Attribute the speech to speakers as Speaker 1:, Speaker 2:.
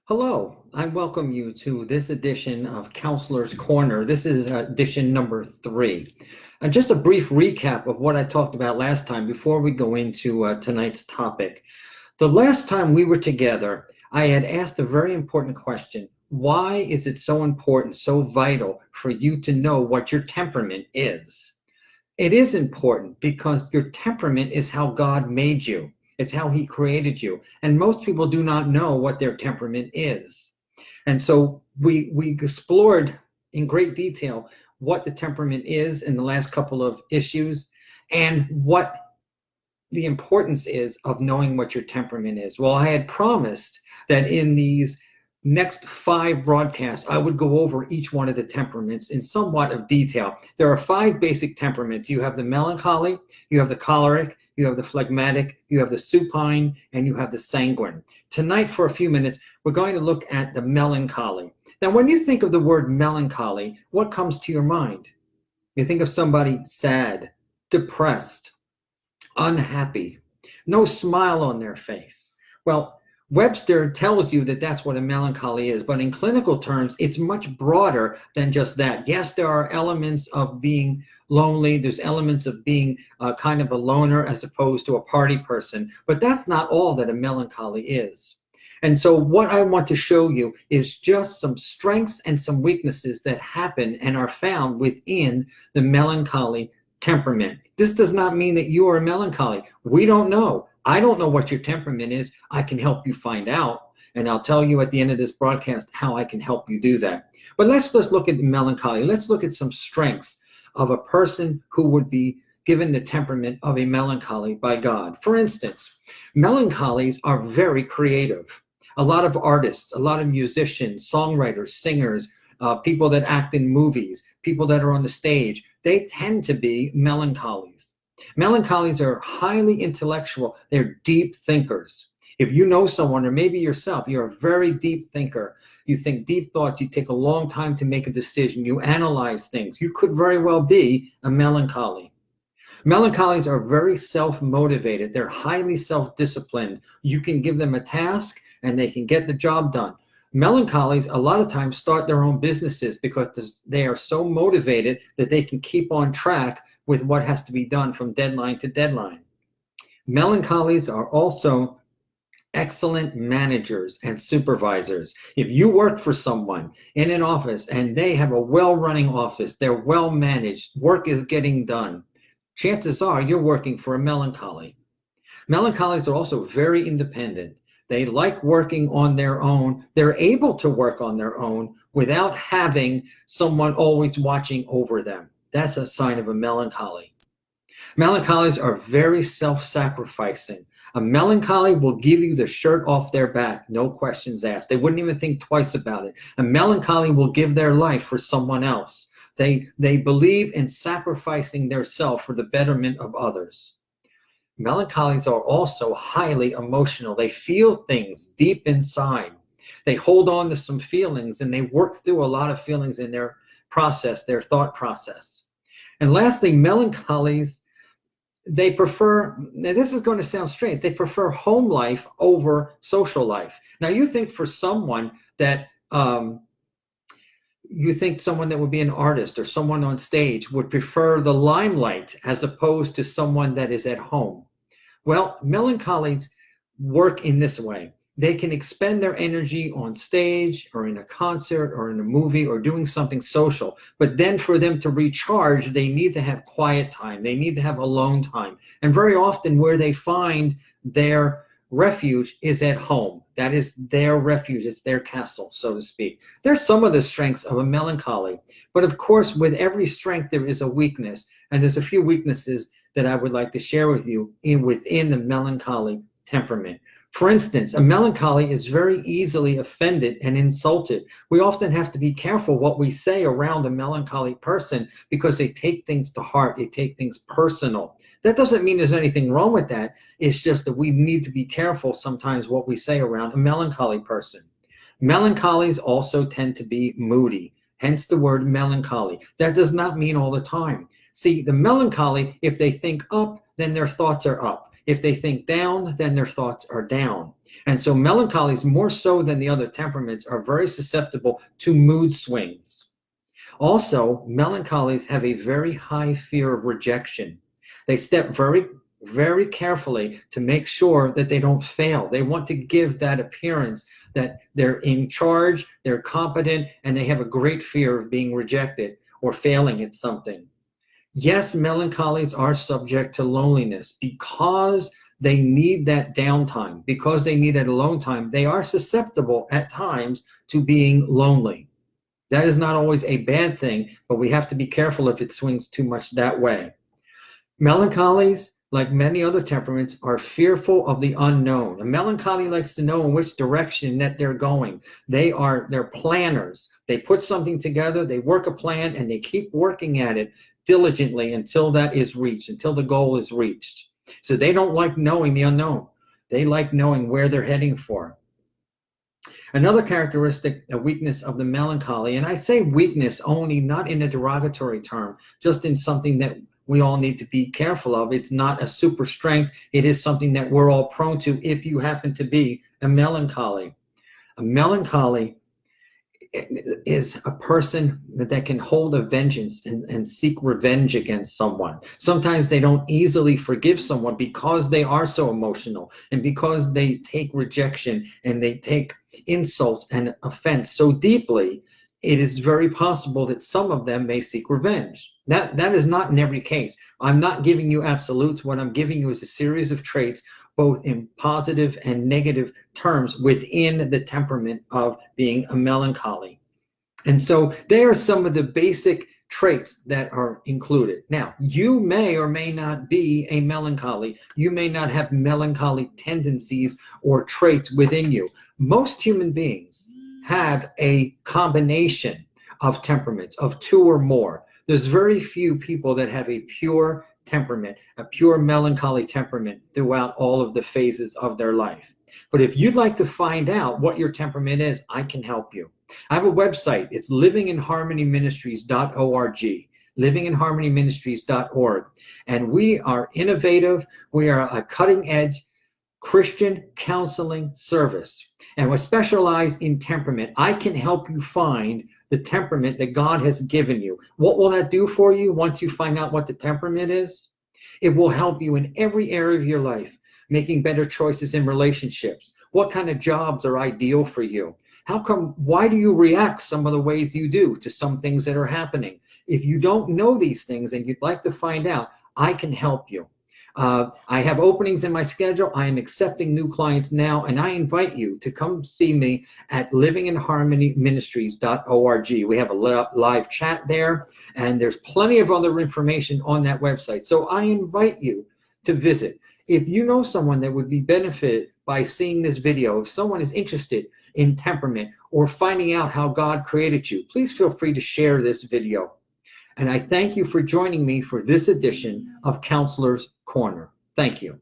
Speaker 1: Hello, I welcome you to this edition of Counselor's Corner. This is edition number 3. Just a brief recap of what I talked about last time before we go into tonight's topic. The last time we were together, I had asked a very important question. Why is it so important, so vital for you to know what your temperament is? It is important because your temperament is how God made you. It's how he created you. And most people do not know what their temperament is. And so we explored in great detail what the temperament is in the last couple of issues and what the importance is of knowing what your temperament is. Well, I had promised that in these next 5 broadcasts, I would go over each one of the temperaments in somewhat of detail. There are 5 basic temperaments. You have the melancholy, you have the choleric, you have the phlegmatic, you have the supine, and you have the sanguine. Tonight, for a few minutes, we're going to look at the melancholy. Now, when you think of the word melancholy, what comes to your mind? You think of somebody sad, depressed, unhappy, no smile on their face. Well, Webster tells you that that's what a melancholy is, but in clinical terms, it's much broader than just that. Yes, there are elements of being lonely. There's elements of being kind of a loner as opposed to a party person, but that's not all that a melancholy is. And so what I want to show you is just some strengths and some weaknesses that happen and are found within the melancholy temperament. This does not mean that you are melancholy. We don't know. I don't know what your temperament is. I can help you find out, and I'll tell you at the end of this broadcast how I can help you do that. But let's just look at melancholy. Let's look at some strengths of a person who would be given the temperament of a melancholy by God. For instance, melancholies are very creative. A lot of artists, a lot of musicians, songwriters, singers, people that act in movies, people that are on the stage, they tend to be melancholies. Melancholies are highly intellectual. They're deep thinkers. If you know someone, or maybe yourself, you're a very deep thinker. You think deep thoughts. You take a long time to make a decision. You analyze things. You could very well be a melancholy. Melancholies are very self-motivated. They're highly self-disciplined. You can give them a task and they can get the job done. Melancholies a lot of times start their own businesses because they are so motivated that they can keep on track with what has to be done from deadline to deadline. Melancholies are also excellent managers and supervisors. If you work for someone in an office and they have a well-running office, they're well managed, work is getting done, chances are you're working for a melancholy. Melancholies are also very independent. They like working on their own. They're able to work on their own without having someone always watching over them. That's a sign of a melancholy. Melancholies are very self-sacrificing. A melancholy will give you the shirt off their back, no questions asked. They wouldn't even think twice about it. A melancholy will give their life for someone else. They believe in sacrificing their self for the betterment of others. Melancholies are also highly emotional. They feel things deep inside. They hold on to some feelings and they work through a lot of feelings in their process, their thought process. And lastly, melancholies, they prefer, now this is going to sound strange, they prefer home life over social life. Now you think for someone that, you think someone that would be an artist or someone on stage would prefer the limelight as opposed to someone that is at home. Well, melancholies work in this way. They can expend their energy on stage or in a concert or in a movie or doing something social. But then for them to recharge, they need to have quiet time. They need to have alone time. And very often where they find their refuge is at home. That is their refuge. It's their castle, so to speak. There's some of the strengths of a melancholy. But of course, with every strength, there is a weakness. And there's a few weaknesses that I would like to share with you within the melancholy temperament. For instance, a melancholy is very easily offended and insulted. We often have to be careful what we say around a melancholy person because they take things to heart. They take things personal. That doesn't mean there's anything wrong with that. It's just that we need to be careful sometimes what we say around a melancholy person. Melancholies also tend to be moody, hence the word melancholy. That does not mean all the time. See, the melancholy, if they think up, then their thoughts are up. If they think down, then their thoughts are down. And so melancholies, more so than the other temperaments, are very susceptible to mood swings. Also, melancholies have a very high fear of rejection. They step very, very carefully to make sure that they don't fail. They want to give that appearance that they're in charge, they're competent, and they have a great fear of being rejected or failing at something. Yes, melancholies are subject to loneliness because they need that downtime, because they need that alone time. They are susceptible at times to being lonely. That is not always a bad thing, but we have to be careful if it swings too much that way. Melancholies, like many other temperaments, are fearful of the unknown. A melancholy likes to know in which direction that they're going. They're planners. They put something together, they work a plan, and they keep working at it diligently until that is reached, until the goal is reached. So they don't like knowing the unknown. They like knowing where they're heading for. Another characteristic, a weakness of the melancholy, and I say weakness only not in a derogatory term, just in something that we all need to be careful of. It's not a super strength. It is something that we're all prone to if you happen to be a melancholy. A melancholy is a person that can hold a vengeance and seek revenge against someone. Sometimes they don't easily forgive someone because they are so emotional and because they take rejection and they take insults and offense so deeply. It is very possible that some of them may seek revenge. That is not in every case. I'm not giving you absolutes. What I'm giving you is a series of traits, both in positive and negative terms, within the temperament of being a melancholy. And so they are some of the basic traits that are included. Now, you may or may not be a melancholy. You may not have melancholy tendencies or traits within you. Most human beings have a combination of temperaments, of two or more. There's very few people that have a pure temperament, a pure melancholy temperament throughout all of the phases of their life. But if you'd like to find out what your temperament is, I can help you. I have a website. It's livinginharmonyministries.org, livinginharmonyministries.org. And we are innovative. We are a cutting edge Christian counseling service. And we specialize in temperament. I can help you find the temperament that God has given you. What will that do for you once you find out what the temperament is? It will help you in every area of your life, making better choices in relationships. What kind of jobs are ideal for you? Why do you react some of the ways you do to some things that are happening? If you don't know these things and you'd like to find out, I can help you. I have openings in my schedule. I am accepting new clients now, and I invite you to come see me at livinginharmonyministries.org. We have a live chat there, and there's plenty of other information on that website. So I invite you to visit. If you know someone that would be benefited by seeing this video, if someone is interested in temperament or finding out how God created you, please feel free to share this video. And I thank you for joining me for this edition of Counselor's Corner. Thank you.